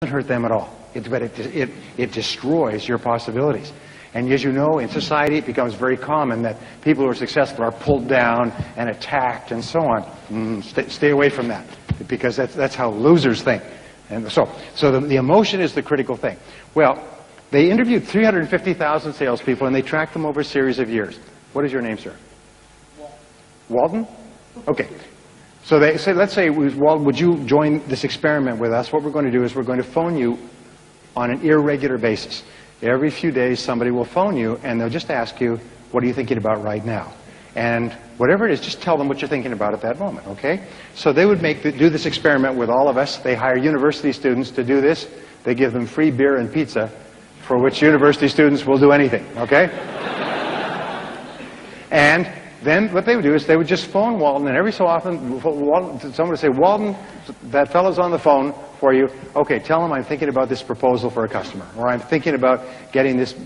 doesn't hurt them at all. But it destroys your possibilities. And as you know, in society, it becomes very common that people who are successful are pulled down and attacked and so on. Stay away from that, because that's how losers think. And so the emotion is the critical thing. Well, they interviewed 350,000 salespeople, and they tracked them over a series of years. What is your name, sir? Walden? Okay. So they say, let's say, Walden, would you join this experiment with us? What we're going to do is we're going to phone you on an irregular basis. Every few days, somebody will phone you, and they'll just ask you, what are you thinking about right now? And whatever it is, just tell them what you're thinking about at that moment, okay? So they would do this experiment with all of us. They hire university students to do this. They give them free beer and pizza, for which university students will do anything, okay? And then what they would do is they would just phone Walden, and every so often someone would say, Walden, that fellow's on the phone for you. Okay, tell him I'm thinking about this proposal for a customer, or I'm thinking about getting this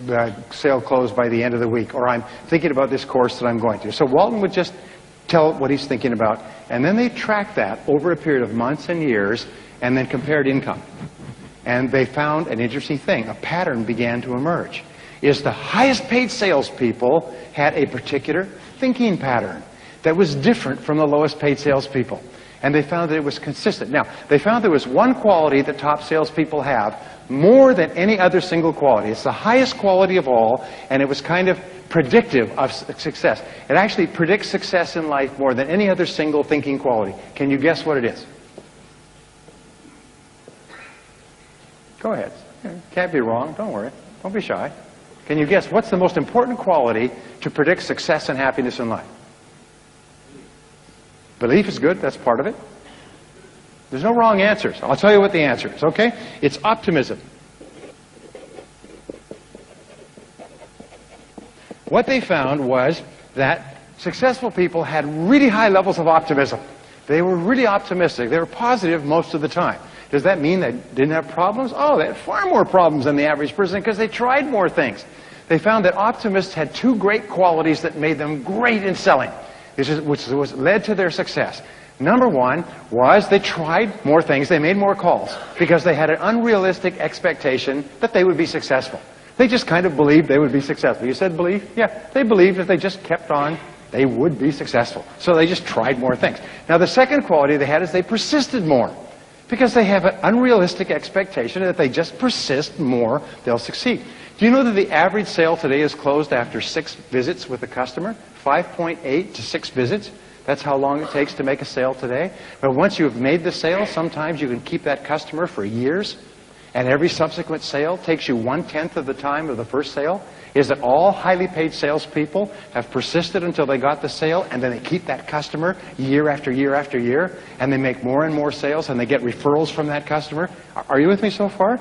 sale closed by the end of the week, or I'm thinking about this course that I'm going to. So Walden would just tell what he's thinking about, and then they tracked that over a period of months and years, and then compared income. And they found an interesting thing. A pattern began to emerge. Is the highest paid salespeople had a particular thinking pattern that was different from the lowest paid salespeople. And they found that it was consistent. Now, they found there was one quality that top salespeople have more than any other single quality. It's the highest quality of all, and it was kind of predictive of success. It actually predicts success in life more than any other single thinking quality. Can you guess what it is? Go ahead. Can't be wrong. Don't worry. Don't be shy. Can you guess what's the most important quality to predict success and happiness in life? Belief is good. That's part of it. There's no wrong answers. I'll tell you what the answer is, okay? It's optimism. What they found was that successful people had really high levels of optimism. They were really optimistic. They were positive most of the time. Does that mean they didn't have problems? Oh, they had far more problems than the average person because they tried more things. They found that optimists had two great qualities that made them great in selling, which led to their success. Number one was they tried more things, they made more calls, because they had an unrealistic expectation that they would be successful. They just kind of believed they would be successful. You said believe? Yeah, they believed if they just kept on, they would be successful. So they just tried more things. Now the second quality they had is they persisted more, because they have an unrealistic expectation that if they just persist more, they'll succeed. Do you know that the average sale today is closed after 6 visits with the customer? 5.8 to 6 visits. That's how long it takes to make a sale today. But once you've made the sale, sometimes you can keep that customer for years. And every subsequent sale takes you 1/10 of the time of the first sale. Is that all highly paid salespeople have persisted until they got the sale, and then they keep that customer year after year after year, and they make more and more sales, and they get referrals from that customer? Are you with me so far?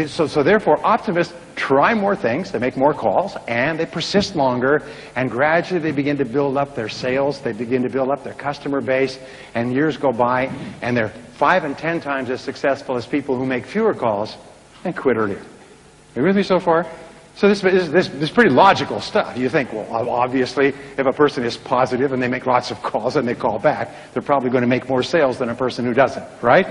So therefore, optimists try more things, they make more calls, and they persist longer, and gradually they begin to build up their sales, they begin to build up their customer base, and years go by, and they're 5 and 10 times as successful as people who make fewer calls and quit earlier. Are you with me so far? So this is pretty logical stuff. You think, well, obviously, if a person is positive and they make lots of calls and they call back, they're probably going to make more sales than a person who doesn't, right?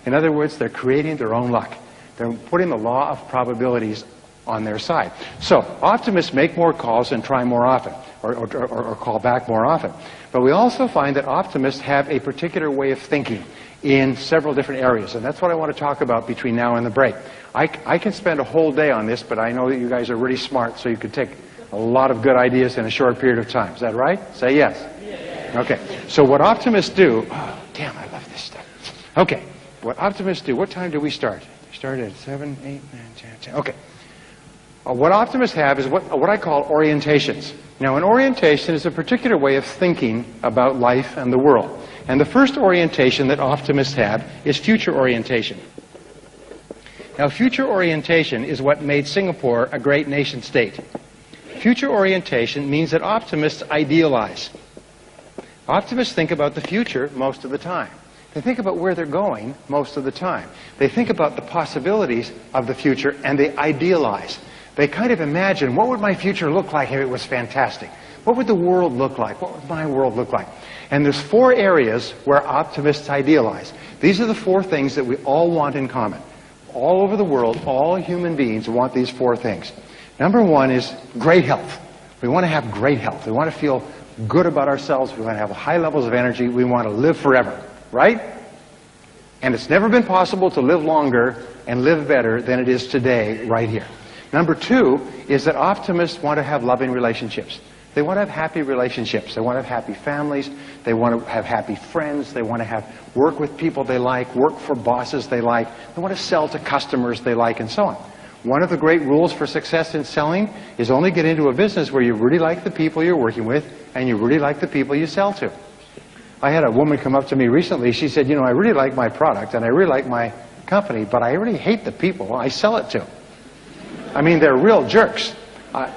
In other words, they're creating their own luck. They're putting the law of probabilities on their side. So optimists make more calls and try more often, or call back more often. But we also find that optimists have a particular way of thinking in several different areas, and that's what I want to talk about between now and the break. I can spend a whole day on this, but I know that you guys are really smart, so you could take a lot of good ideas in a short period of time. Is that right? Say yes. Okay. So what optimists do... Oh, damn, I love this stuff. Okay. What optimists do... What time do we start? We start at 7, 8, 9, 10, 10. Okay. What optimists have is what I call orientations. Now, an orientation is a particular way of thinking about life and the world. And the first orientation that optimists have is future orientation. Now, future orientation is what made Singapore a great nation state. Future orientation means that optimists idealize. Optimists think about the future most of the time. They think about where they're going most of the time. They think about the possibilities of the future, and they idealize. They kind of imagine, what would my future look like if it was fantastic? What would the world look like? What would my world look like? And there's 4 areas where optimists idealize. These are the 4 things that we all want in common. all over the world, all human beings want these four things. Number one is great health. We want to have great health. We want to feel good about ourselves. We want to have high levels of energy. We want to live forever, right? And it's never been possible to live longer and live better than it is today, right here. Number two is that optimists want to have loving relationships. They want to have happy relationships. They want to have happy families. They want to have happy friends. They want to have work with people they like, work for bosses they like. They want to sell to customers they like, and so on. One of the great rules for success in selling is only get into a business where you really like the people you're working with and you really like the people you sell to. I had a woman come up to me recently. She said, you know, I really like my product and I really like my company, but I really hate the people I sell it to. I mean, they're real jerks.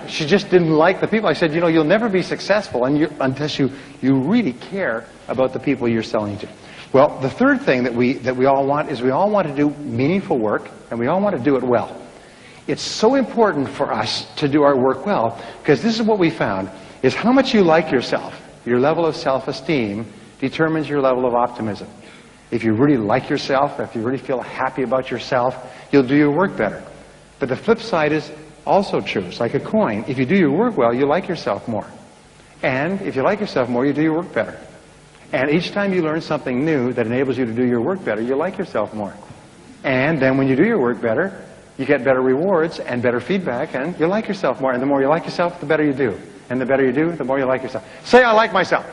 She just didn't like the people. I said, you know, you'll never be successful unless you really care about the people you're selling to. Well, the third thing that we all want is we all want to do meaningful work, and we all want to do it well. It's so important for us to do our work well, because this is what we found, is how much you like yourself, your level of self-esteem, determines your level of optimism. If you really like yourself, if you really feel happy about yourself, you'll do your work better. But the flip side is also true. It's like a coin. If you do your work well, you like yourself more. And if you like yourself more, you do your work better. And each time you learn something new that enables you to do your work better, you like yourself more. And then when you do your work better, you get better rewards and better feedback, and you like yourself more. And the more you like yourself, the better you do. And the better you do, the more you like yourself. Say, I like myself.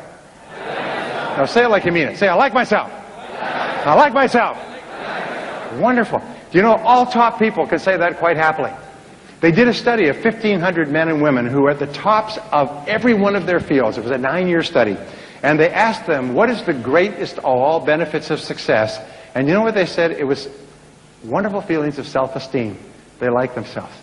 Now say it like you mean it. Say, I like myself. I like myself. Wonderful. Do you know, all top people can say that quite happily. They did a study of 1,500 men and women who were at the tops of every one of their fields. It was a 9-year study. And they asked them, what is the greatest of all benefits of success? And you know what they said? It was wonderful feelings of self-esteem. They liked themselves.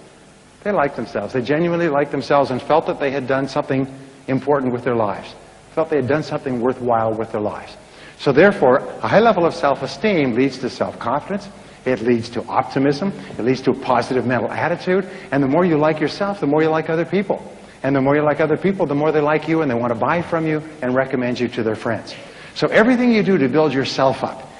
They liked themselves. They genuinely liked themselves and felt that they had done something important with their lives. Felt they had done something worthwhile with their lives. So therefore, a high level of self-esteem leads to self-confidence. It leads to optimism. It leads to a positive mental attitude. And the more you like yourself, the more you like other people. And the more you like other people, the more they like you and they want to buy from you and recommend you to their friends. So everything you do to build yourself up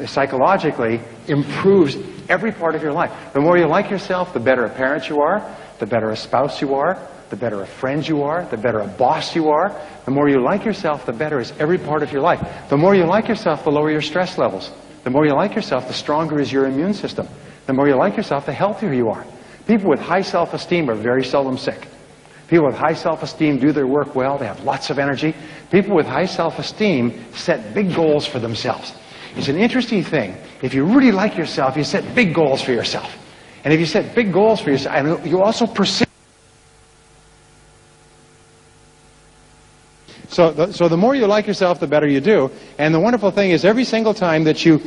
psychologically improves every part of your life. The more you like yourself, the better a parent you are, the better a spouse you are, the better a friend you are, the better a boss you are. The more you like yourself, the better is every part of your life. The more you like yourself, the lower your stress levels. The more you like yourself, the stronger is your immune system. The more you like yourself, the healthier you are. People with high self-esteem are very seldom sick. People with high self-esteem do their work well. They have lots of energy. People with high self-esteem set big goals for themselves. It's an interesting thing. If you really like yourself, you set big goals for yourself. And if you set big goals for yourself, and you also pursue. So the more you like yourself, the better you do. And the wonderful thing is every single time that you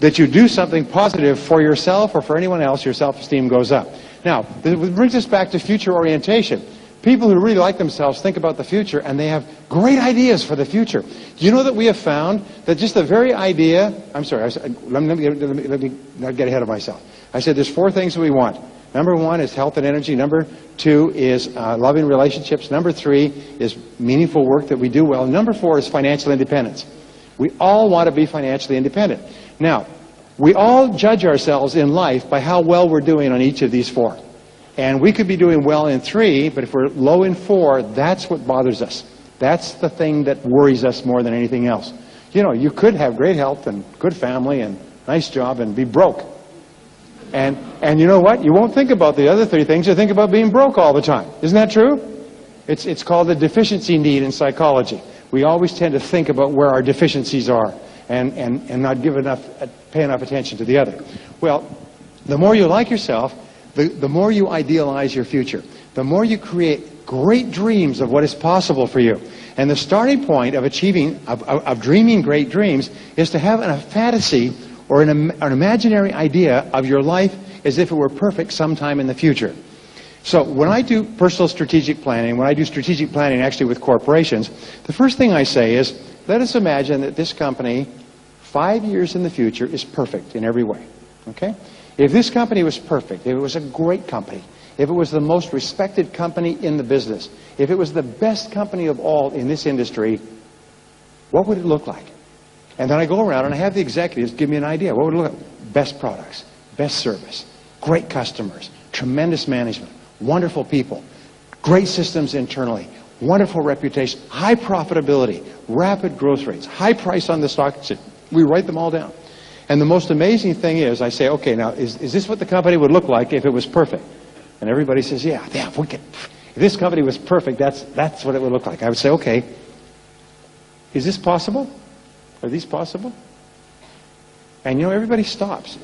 do something positive for yourself or for anyone else, your self-esteem goes up. Now, this brings us back to future orientation. People who really like themselves think about the future, and they have great ideas for the future. Do you know that we have found that just the very idea... I'm sorry, let me not get ahead of myself. I said there's 4 things that we want. Number 1 is health and energy. Number 2 is loving relationships. Number 3 is meaningful work that we do well. Number 4 is financial independence. We all want to be financially independent. Now, we all judge ourselves in life by how well we're doing on each of these 4. And we could be doing well in 3, but if we're low in 4, that's what bothers us. That's the thing that worries us more than anything else. You know, you could have great health and good family and nice job and be broke. And you know what? You won't think about the other 3 things. You think about being broke all the time. Isn't that true? It's called the deficiency need in psychology. We always tend to think about where our deficiencies are and not pay enough attention to the other. Well, the more you like yourself, the more you idealize your future. The more you create great dreams of what is possible for you. And the starting point of of dreaming great dreams is to have a fantasy or an imaginary idea of your life as if it were perfect sometime in the future. So when I do personal strategic planning, when I do strategic planning actually with corporations, the first thing I say is, let us imagine that this company 5 years in the future is perfect in every way. Okay? If this company was perfect, if it was a great company, if it was the most respected company in the business, if it was the best company of all in this industry, what would it look like? And then I go around and I have the executives give me an idea. What would it look like? Best products, best service, great customers, tremendous management, wonderful people, great systems internally, wonderful reputation, high profitability, rapid growth rates, high price on the stock exchange. We write them all down. And the most amazing thing is, I say, okay, now, is this what the company would look like if it was perfect? And everybody says, yeah, if this company was perfect, that's what it would look like. I would say, okay, is this possible? Are these possible? And you know, everybody stops.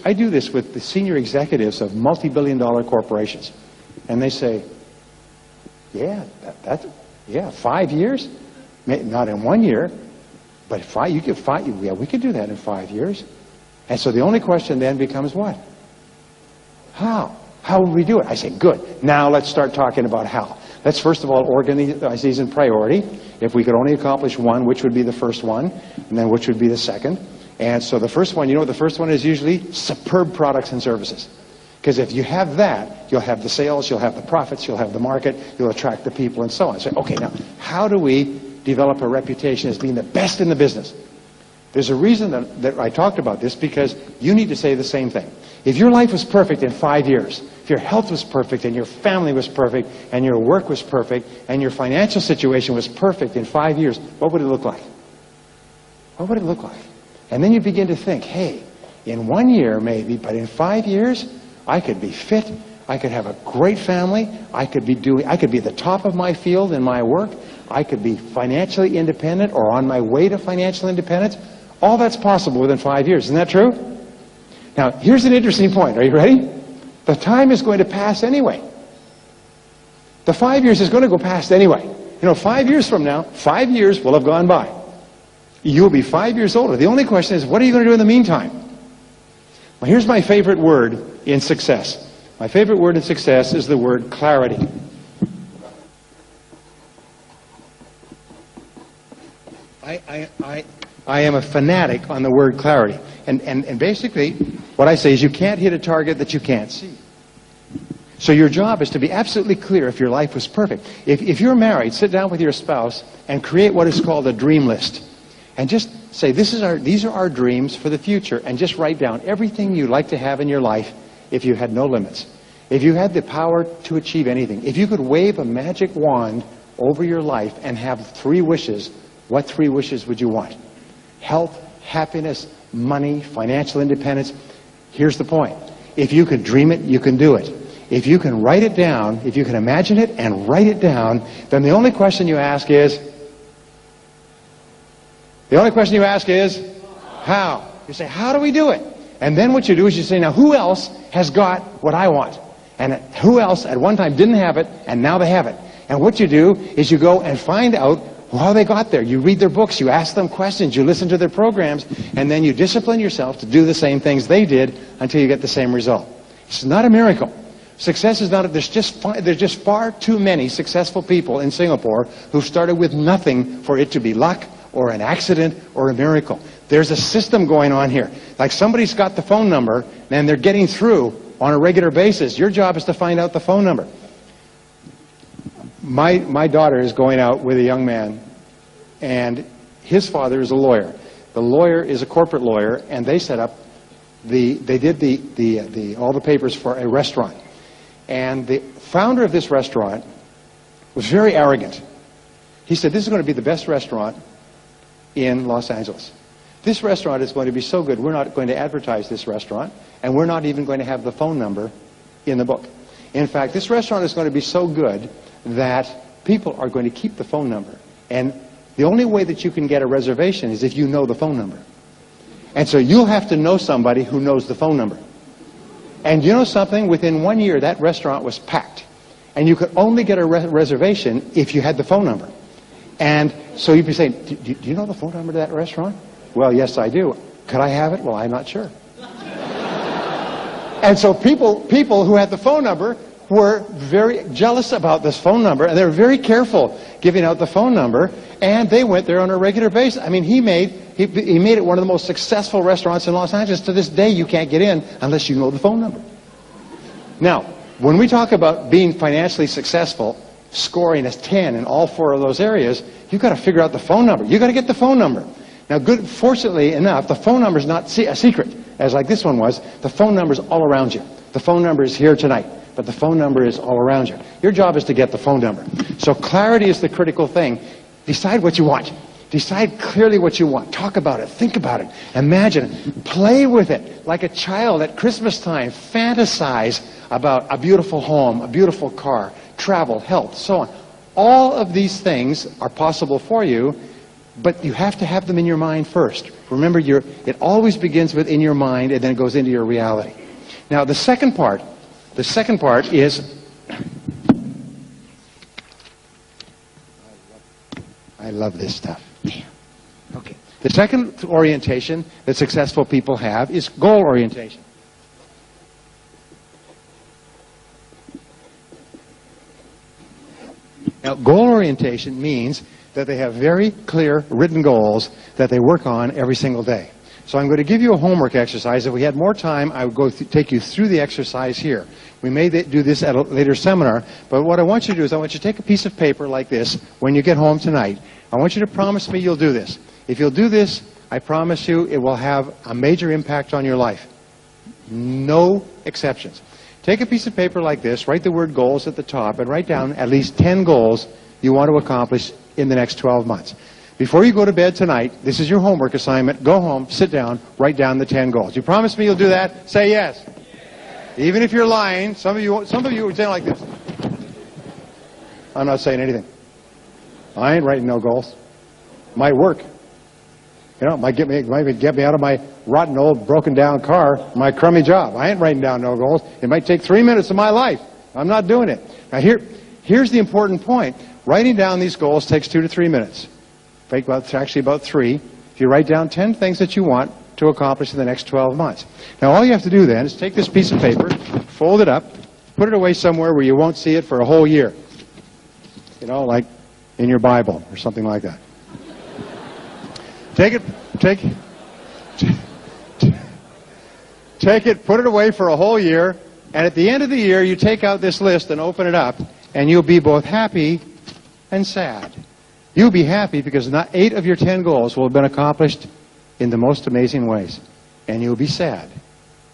I do this with the senior executives of multi-billion-dollar corporations. And they say, yeah, 5 years? Not in 1 year, but we could do that in 5 years. And so the only question then becomes what? How? How would we do it? I say, good. Now let's start talking about how. Let's first of all organize these in priority. If we could only accomplish one, which would be the first one? And then which would be the second? And so the first one, you know what the first one is usually? Superb products and services. Because if you have that, you'll have the sales, you'll have the profits, you'll have the market, you'll attract the people, and so on. So, okay, now, how do we develop a reputation as being the best in the business? There's a reason that I talked about this, because you need to say the same thing. If your life was perfect in 5 years, if your health was perfect, and your family was perfect, and your work was perfect, and your financial situation was perfect in 5 years, what would it look like? What would it look like? And then you begin to think, hey, in 1 year maybe, but in 5 years, I could be fit, I could have a great family, I could be at the top of my field in my work, I could be financially independent or on my way to financial independence. All that's possible within 5 years. Isn't that true? Now, here's an interesting point. Are you ready? The time is going to pass anyway. The 5 years is going to go past anyway. You know, 5 years from now, 5 years will have gone by. You'll be 5 years older. The only question is, what are you going to do in the meantime? Well, here's my favorite word in success. My favorite word in success is the word clarity. I am a fanatic on the word clarity. And basically, what I say is you can't hit a target that you can't see. So your job is to be absolutely clear if your life was perfect. If you're married, sit down with your spouse and create what is called a dream list. And just say, these are our dreams for the future, and just write down everything you'd like to have in your life if you had no limits. If you had the power to achieve anything. If you could wave a magic wand over your life and have 3 wishes, what 3 wishes would you want? Health, happiness, money, financial independence. Here's the point. If you can dream it, you can do it. If you can write it down, if you can imagine it and write it down, then the only question you ask is, how? You say, how do we do it? And then what you do is you say, now who else has got what I want? And who else at one time didn't have it, and now they have it? And what you do is you go and find out how they got there. You read their books, you ask them questions, you listen to their programs, and then you discipline yourself to do the same things they did until you get the same result. It's not a miracle. Success is not, there's just far too many successful people in Singapore who started with nothing for it to be luck or an accident or a miracle. There's a system going on here. Like somebody's got the phone number and they're getting through on a regular basis. Your job is to find out the phone number. My daughter is going out with a young man, and his father is a lawyer. The lawyer is a corporate lawyer, and they set up they did all the papers for a restaurant. And the founder of this restaurant was very arrogant. He said, this is going to be the best restaurant in Los Angeles. This restaurant is going to be so good, we're not going to advertise this restaurant, and we're not even going to have the phone number in the book. In fact, this restaurant is going to be so good that people are going to keep the phone number. And the only way that you can get a reservation is if you know the phone number. And so you'll have to know somebody who knows the phone number. And you know something? Within 1 year, that restaurant was packed. And you could only get a reservation if you had the phone number. And so you'd be saying, do you know the phone number to that restaurant? Well, yes, I do. Could I have it? Well, I'm not sure. And so people who had the phone number were very jealous about this phone number, and they were very careful giving out the phone number, and they went there on a regular basis. I mean, he made it one of the most successful restaurants in Los Angeles. To this day, you can't get in unless you know the phone number. Now, when we talk about being financially successful, scoring as 10 in all 4 of those areas, you've got to figure out the phone number. You've got to get the phone number. Now, fortunately enough, the phone number is not a secret, as like this one was. The phone number is all around you. The phone number is here tonight, but the phone number is all around you. Your job is to get the phone number. So clarity is the critical thing. Decide what you want. Decide clearly what you want. Talk about it. Think about it. Imagine it. Play with it. Like a child at Christmas time. Fantasize about a beautiful home, a beautiful car, travel, health, so on. All of these things are possible for you, but you have to have them in your mind first. Remember, it always begins within your mind and then it goes into your reality. Now, the second part is, I love this stuff. Okay. The second orientation that successful people have is goal orientation. Now, goal orientation means that they have very clear written goals that they work on every single day. So I'm going to give you a homework exercise. If we had more time, I would go take you through the exercise here. We may do this at a later seminar, but what I want you to do is I want you to take a piece of paper like this when you get home tonight. I want you to promise me you'll do this. If you'll do this, I promise you it will have a major impact on your life. No exceptions. Take a piece of paper like this, write the word goals at the top, and write down at least 10 goals you want to accomplish in the next 12 months. Before you go to bed tonight, this is your homework assignment. Go home, sit down, write down the 10 goals. You promise me you'll do that? Say yes. Yes. Even if you're lying, some of you would say like this. I'm not saying anything. I ain't writing no goals. Might work. You know, it might get me out of my rotten old broken down car, my crummy job. I ain't writing down no goals. It might take 3 minutes of my life. I'm not doing it. Now here's the important point. Writing down these goals takes 2 to 3 minutes. Actually about 3. If you write down 10 things that you want to accomplish in the next 12 months. Now all you have to do then is take this piece of paper, fold it up, put it away somewhere where you won't see it for a whole year. You know, like in your Bible or something like that. Take it, put it away for a whole year, and at the end of the year, you take out this list and open it up, and you'll be both happy and sad. You'll be happy because 8 of your 10 goals will have been accomplished in the most amazing ways. And you'll be sad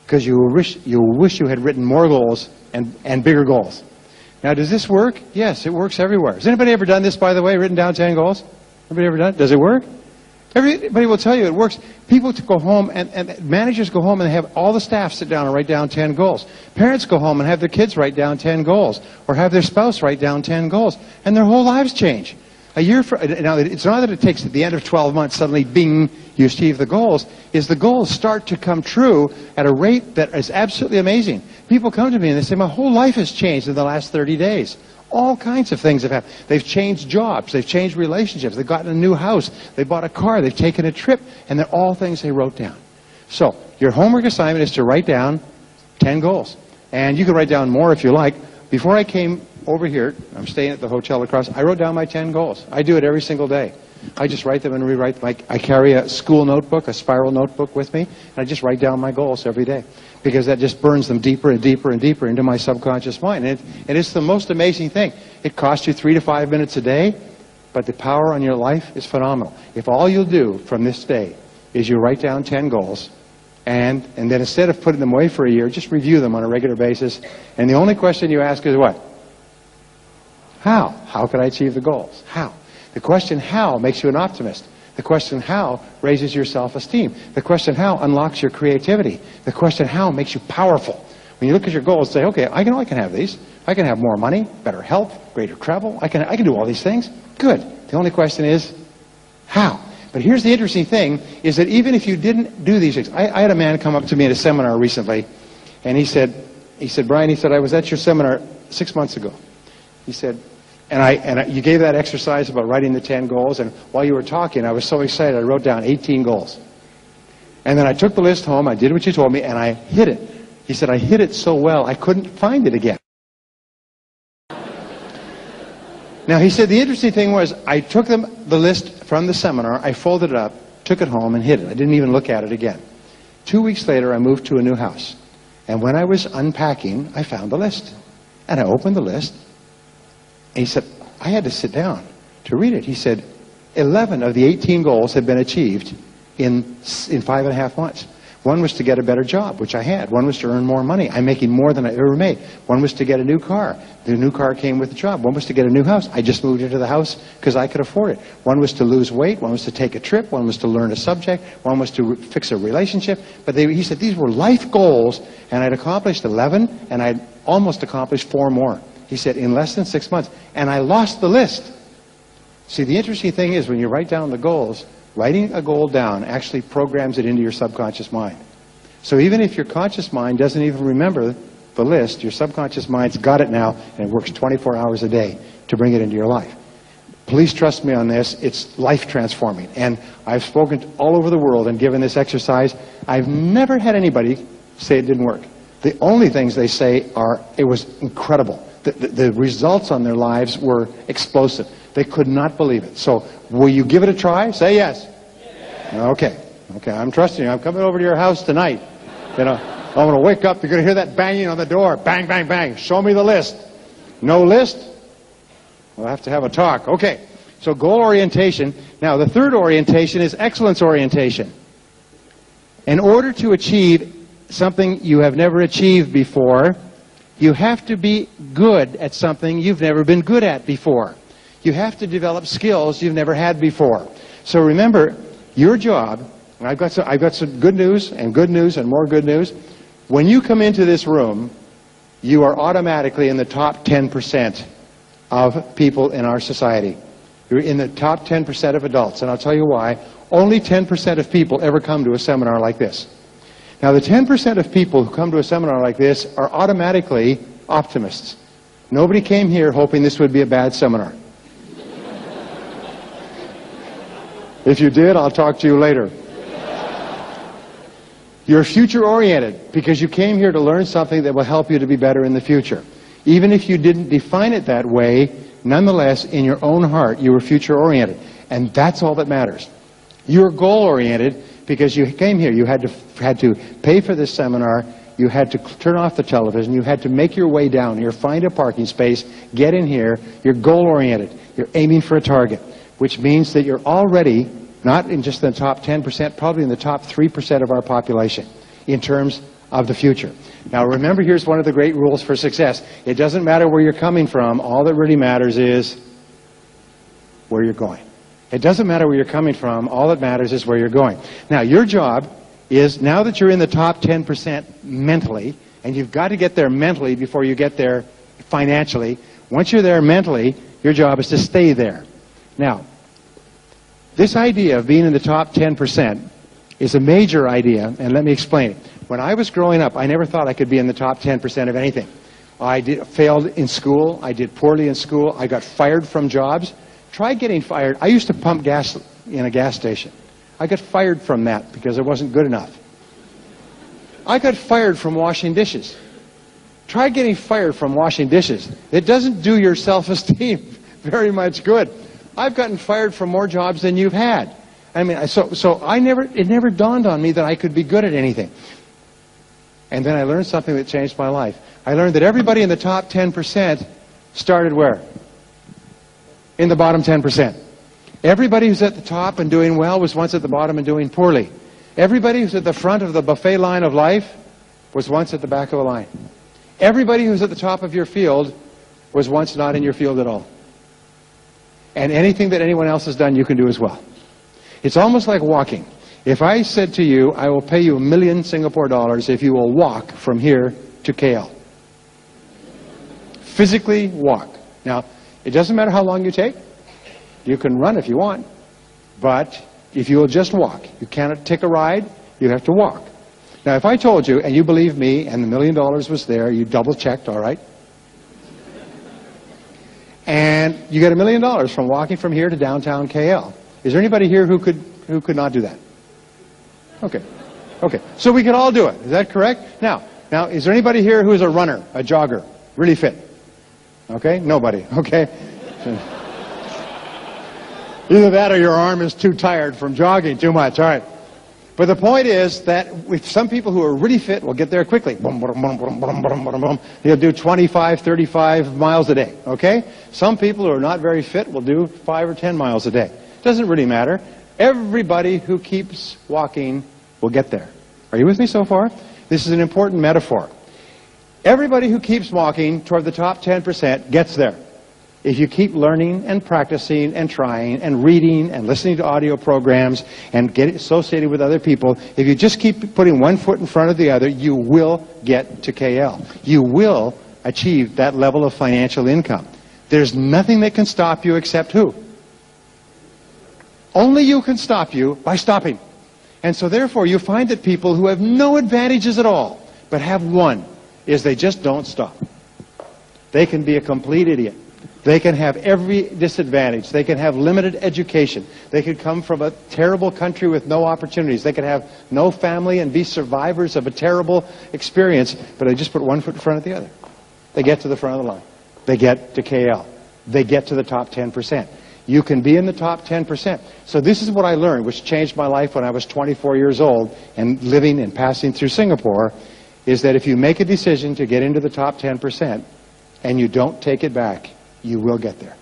because you will wish you had written more goals and bigger goals. Now, does this work? Yes, it works everywhere. Has anybody ever done this, by the way, written down 10 goals? Everybody ever done it? Does it work? Everybody will tell you it works. People go home, and managers go home and they have all the staff sit down and write down 10 goals. Parents go home and have their kids write down 10 goals, or have their spouse write down 10 goals, and their whole lives change. Now, it's not that it takes at the end of 12 months, suddenly, bing, you achieve the goals. The goals start to come true at a rate that is absolutely amazing. People come to me and they say, my whole life has changed in the last 30 days. All kinds of things have happened. They've changed jobs. They've changed relationships. They've gotten a new house. They bought a car. They've taken a trip. And they're all things they wrote down. So your homework assignment is to write down 10 goals. And you can write down more if you like. Before I came over here, I'm staying at the hotel across, I wrote down my 10 goals. I do it every single day. I just write them and rewrite them. I carry a school notebook, a spiral notebook with me, and I just write down my goals every day. Because that just burns them deeper and deeper and deeper into my subconscious mind. And it's the most amazing thing. It costs you 3 to 5 minutes a day, but the power on your life is phenomenal. If all you'll do from this day is you write down 10 goals, and then instead of putting them away for a year, just review them on a regular basis, and the only question you ask is what? How? How can I achieve the goals? How? The question how makes you an optimist. The question how raises your self-esteem. The question how unlocks your creativity. The question how makes you powerful. When you look at your goals, say, okay, I can have these. I can have more money, better health, greater travel. I can do all these things. Good. The only question is how. But here's the interesting thing, is that even if you didn't do these things, I had a man come up to me at a seminar recently, and he said, Brian, I was at your seminar 6 months ago. He said, you gave that exercise about writing the 10 goals, and while you were talking, I was so excited, I wrote down 18 goals. And then I took the list home, I did what you told me, and I hid it. He said, I hid it so well, I couldn't find it again. Now, he said, the interesting thing was, I took the list from the seminar, I folded it up, took it home, and hid it. I didn't even look at it again. 2 weeks later, I moved to a new house. And when I was unpacking, I found the list. And I opened the list. And he said, I had to sit down to read it. He said, 11 of the 18 goals have been achieved in 5.5 months. One was to get a better job, which I had. One was to earn more money. I'm making more than I ever made. One was to get a new car. The new car came with the job. One was to get a new house. I just moved into the house because I could afford it. One was to lose weight. One was to take a trip. One was to learn a subject. One was to fix a relationship. But he said these were life goals, and I'd accomplished 11, and I'd almost accomplished 4 more. He said in less than 6 months. And I lost the list. See, the interesting thing is when you write down the goals, writing a goal down actually programs it into your subconscious mind. So even if your conscious mind doesn't even remember the list, your subconscious mind's got it now, and it works 24 hours a day to bring it into your life. Please trust me on this. It's life transforming. And I've spoken all over the world and given this exercise. I've never had anybody say it didn't work. The only things they say are, it was incredible. The results on their lives were explosive. They could not believe it. So, will you give it a try? Say yes. Yes. Okay, I'm trusting you. I'm coming over to your house tonight. You know, I'm going to wake up. You're going to hear that banging on the door. Bang, bang, bang. Show me the list. No list? We'll have to have a talk. Okay, so goal orientation. Now, the third orientation is excellence orientation. In order to achieve something you have never achieved before, you have to be good at something you've never been good at before. You have to develop skills you've never had before. So remember, your job, and I've got some good news and more good news. When you come into this room, you are automatically in the top 10% of people in our society. You're in the top 10% of adults, and I'll tell you why. Only 10% of people ever come to a seminar like this. Now, the 10% of people who come to a seminar like this are automatically optimists. Nobody came here hoping this would be a bad seminar. If you did, I'll talk to you later. You're future-oriented because you came here to learn something that will help you to be better in the future. Even if you didn't define it that way, nonetheless, in your own heart, you were future-oriented. And that's all that matters. You're goal-oriented because you came here. You had to pay for this seminar. You had to turn off the television. You had to make your way down here, find a parking space, get in here. You're goal-oriented. You're aiming for a target, which means that you're already not in just the top 10%, probably in the top 3% of our population in terms of the future. Now remember, here's one of the great rules for success. It doesn't matter where you're coming from. All that really matters is where you're going. It doesn't matter where you're coming from. All that matters is where you're going. Now your job is, now that you're in the top 10% mentally, and you've got to get there mentally before you get there financially, once you're there mentally, your job is to stay there. Now, this idea of being in the top 10% is a major idea, and let me explain it. When I was growing up, I never thought I could be in the top 10% of anything. I failed in school. I did poorly in school. I got fired from jobs. Try getting fired. I used to pump gas in a gas station. I got fired from that because I wasn't good enough. I got fired from washing dishes. Try getting fired from washing dishes. It doesn't do your self-esteem very much good. I've gotten fired from more jobs than you've had. I mean, it never dawned on me that I could be good at anything. And then I learned something that changed my life. I learned that everybody in the top 10% started where? In the bottom 10%. Everybody who's at the top and doing well was once at the bottom and doing poorly. Everybody who's at the front of the buffet line of life was once at the back of the line. Everybody who's at the top of your field was once not in your field at all. And anything that anyone else has done, you can do as well. It's almost like walking. If I said to you, I will pay you $1 million Singapore dollars if you will walk from here to KL. Physically walk. Now, it doesn't matter how long you take. You can run if you want. But if you will just walk, you cannot take a ride, you have to walk. Now, if I told you, and you believed me, and the $1 million was there, you double-checked, all right? And you get $1 million from walking from here to downtown KL. Is there anybody here who could not do that? Okay. Okay. So we could all do it. Is that correct? Now, is there anybody here who is a runner, a jogger, really fit? Okay? Nobody. Okay. Either that or your arm is too tired from jogging too much. All right. But the point is that with some people who are really fit will get there quickly. They'll do 25, 35 miles a day. Okay? Some people who are not very fit will do 5 or 10 miles a day. Doesn't really matter. Everybody who keeps walking will get there. Are you with me so far? This is an important metaphor. Everybody who keeps walking toward the top 10% gets there. If you keep learning and practicing and trying and reading and listening to audio programs and get associated with other people, if you just keep putting one foot in front of the other, you will get to KL. You will achieve that level of financial income. There's nothing that can stop you except who? Only you can stop you by stopping. And so therefore you find that people who have no advantages at all, but have one, is they just don't stop. They can be a complete idiot. They can have every disadvantage. They can have limited education. They could come from a terrible country with no opportunities. They could have no family and be survivors of a terrible experience, but they just put one foot in front of the other. They get to the front of the line. They get to KL. They get to the top 10%. You can be in the top 10%. So this is what I learned, which changed my life when I was 24 years old and living and passing through Singapore, is that if you make a decision to get into the top 10% and you don't take it back, you will get there.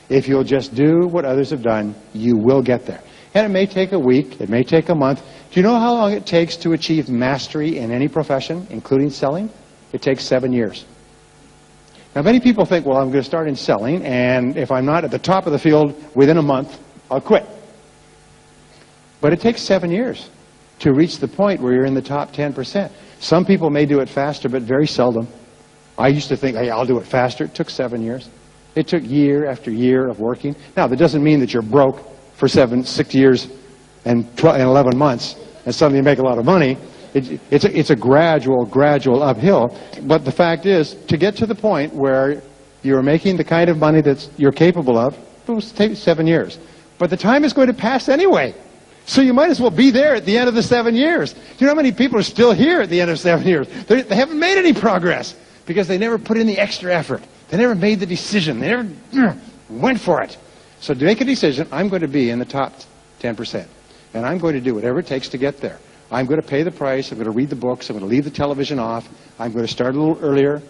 If you'll just do what others have done, you will get there. And it may take a week, it may take a month. Do you know how long it takes to achieve mastery in any profession, including selling? It takes 7 years. Now many people think, well, I'm going to start in selling, and if I'm not at the top of the field within a month, I'll quit. But it takes 7 years to reach the point where you're in the top 10%. Some people may do it faster, but very seldom. I used to think, hey, I'll do it faster. It took 7 years. It took year after year of working. Now, that doesn't mean that you're broke for 6 years and 11 months and suddenly you make a lot of money. It's a gradual uphill. But the fact is, to get to the point where you're making the kind of money that you're capable of, it will take 7 years. But the time is going to pass anyway. So you might as well be there at the end of the 7 years. Do you know how many people are still here at the end of 7 years? They haven't made any progress because they never put in the extra effort. They never made the decision. They never went for it. So to make a decision, I'm going to be in the top 10%. And I'm going to do whatever it takes to get there. I'm going to pay the price. I'm going to read the books. I'm going to leave the television off. I'm going to start a little earlier.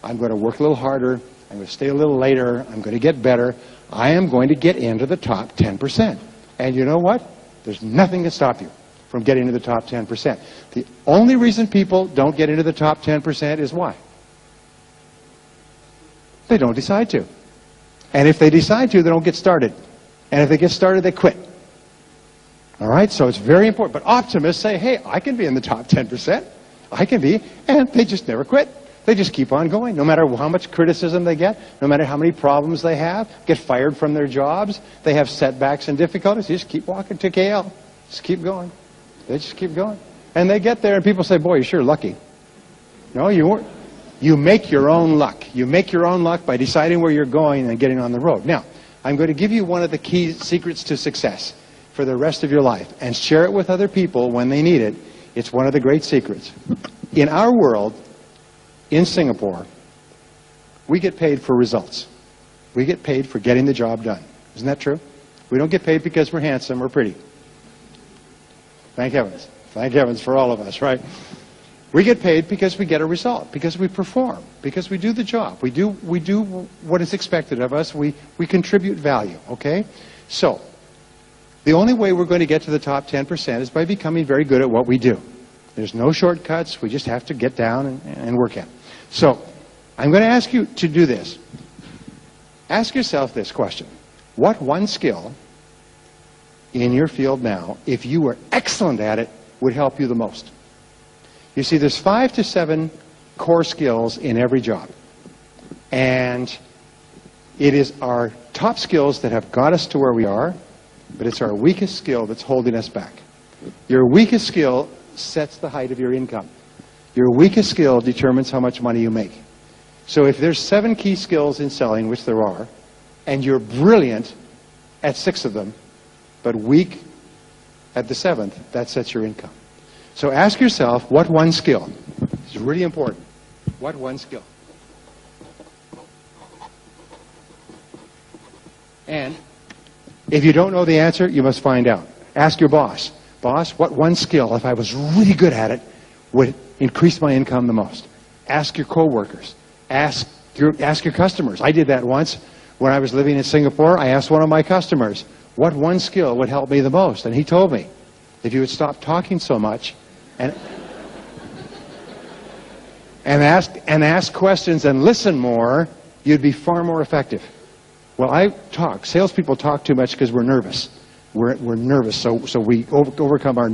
I'm going to work a little harder. I'm going to stay a little later. I'm going to get better. I am going to get into the top 10%. And you know what? There's nothing to stop you from getting to the top 10%. The only reason people don't get into the top 10% is why? They don't decide to. And if they decide to, they don't get started. And if they get started, they quit. All right? So it's very important. But optimists say, hey, I can be in the top 10%. I can be. And they just never quit. They just keep on going. No matter how much criticism they get, no matter how many problems they have, get fired from their jobs, they have setbacks and difficulties, they just keep walking to KL. Just keep going. They just keep going. And they get there and people say, boy, you're sure lucky. No, you weren't. You make your own luck. You make your own luck by deciding where you're going and getting on the road. Now, I'm going to give you one of the key secrets to success for the rest of your life and share it with other people when they need it. It's one of the great secrets. In our world, in Singapore, we get paid for results. We get paid for getting the job done. Isn't that true? We don't get paid because we're handsome or pretty. Thank heavens. Thank heavens for all of us, right? We get paid because we get a result, because we perform, because we do the job. We do what is expected of us. We contribute value, okay? So, the only way we're going to get to the top 10% is by becoming very good at what we do. There's no shortcuts. We just have to get down and work at it. So, I'm going to ask you to do this. Ask yourself this question. What one skill in your field now, if you were excellent at it, would help you the most? You see, there's 5 to 7 core skills in every job. And it is our top skills that have got us to where we are, but it's our weakest skill that's holding us back. Your weakest skill sets the height of your income. Your weakest skill determines how much money you make. So if there's 7 key skills in selling, which there are, and you're brilliant at 6 of them, but weak at the 7th, that sets your income. So ask yourself, what one skill? This is really important. What one skill? And if you don't know the answer, you must find out. Ask your boss. Boss, what one skill, if I was really good at it, would increase my income the most? Ask your coworkers. Ask your customers. I did that once when I was living in Singapore. I asked one of my customers, what one skill would help me the most. And he told me, if you would stop talking so much and ask questions and listen more, you'd be far more effective. Well, I talk. Salespeople talk too much because we're nervous. We're nervous, so we overcome our